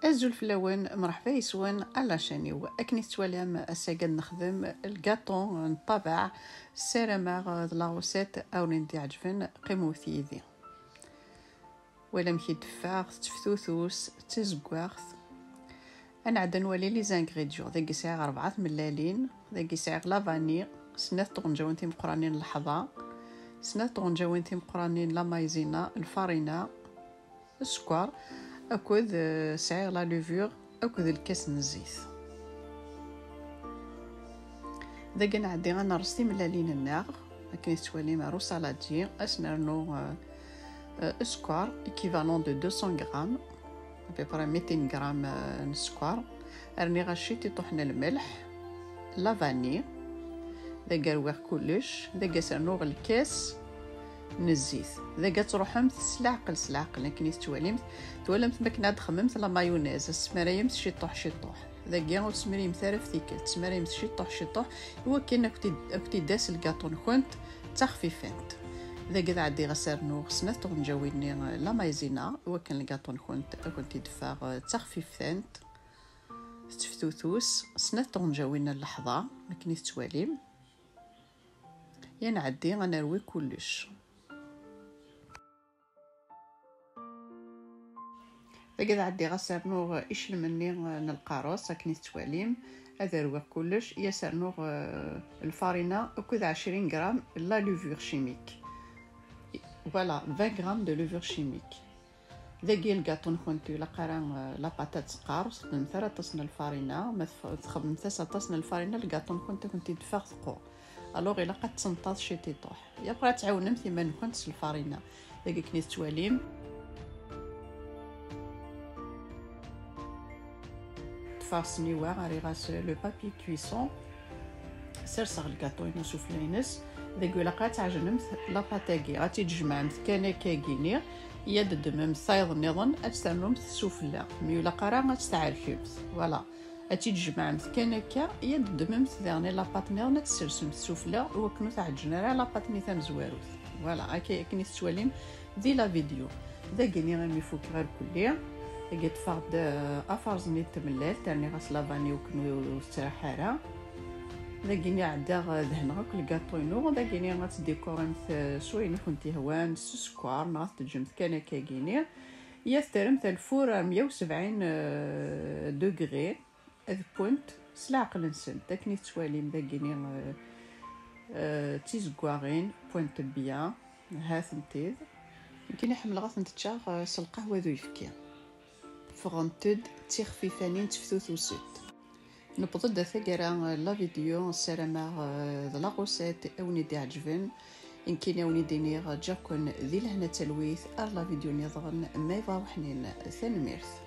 أزول فلاوان مرحبا يسوان على شانيو أكني تواليام أساقد نخدم الكاطون نطبع السيراماغ لاغوسيت أو ندي عجفن قيمو ثيذي ولا مكي دفاغ تفتوثوس تزقواغ. أنا عاد نولي لي زانغريديون ذاك يساع 4 ملالين ذاك يساع لافاني سنة طونجاوين تيم قرانين اللحظة سنة طونجاوين تيم قرانين لا مايزينا الفارينة السكر أكود سعير لا لوفور أكود الكاس من الزيت ذاك نعدي أنا رستي ملالين النار لكن يتوالي مع سالادي أسنرنو سكر إكيفالون دو 200 غرام بيبرا 200 غرام سكر راني غشيتي طحنا الملح لا فاني ذاك رواه كلش ذاك سرنوغ الكاس من الزيت ذاك تروحهم سلعقل لكن يستواليمت تولمت مكنا خممت لا مايونيز السمرايمت شي طوح ذاك يا سمريم ثارف ثيكل سمرايمت شي طوح هو كاين كنتي داس الكاطون كنت تخفيفنت ذاك عادي غسرنو خصنا تونجاويني لا مايزينا هو كان الكاطون كنت دفاغ تخفيفنت تفتوثوس سنة تونجاوينا اللحظة لكن يستواليم يا نعدي غنروي كلش فقد عدي غسرنوغ إيش مني نلقاروس راكني تواليم هذا رواه كلش يسرنوغ الفارينة أكد 20 غرام لا لوفور شيميك فوالا 20 غرام دو لوفور شيميك ذاكي الكاطون كنتو لقران لا باتات سقار صدن ثلاثة تصن الفارينة ما تخدم ثلاثة تصن الفارينة الكاطون كنت دفاغ ثقو الوغ إلا قد تنطاط شي تيطوح يبقى تعاونم ثمان كنت الفارينة ذاكي كني تواليم فارسني غاري غاس لو بابي كويسون سرسغ الكاطو ينوسوف لينس ذاك لاقا تعجنمت لا باتاكي غاتي تجمعمت كان كاكيني يد دمم صايض نظن استنمت السفلى ميولا قرا غتستعرفيمت فوالا اتي تجمعمت كان كا يد دممت ذاني لا باتنير نتسرسم السفلى وكنو تعجنرا لا باتني تام زواروث فوالا هكا كني تسواليم دي لا فيديو ذاكني غير يفوك غير كليا لقيت فقد افرزني تملال تاني غاس لافاني وكنو استراحه ذاكيني عدا دهن غاك الكاطوينو ذاكيني غتديكورمت شويه كنتي هوان سكر نغات تجمت كان كاكيني يا ثرمت الفور 170 دوغري اذ بوينت سلاعقل نسن داكني تواليم ذاكيني تيزكواغين بوينت بيان هاثنتيذ يمكن يحمل غاث نتشاغ سلقهوه ذو يفكي فغنتد تخفيفانين تفتوث وسد نبضد دا ثقرا لا فيديو سلامة لا غوسيت اوني دي عجبن يمكن اوني دينيغ جاكن ذي لهنا تلويث لا فيديو نظغن ما يضاوحنين ثانميرث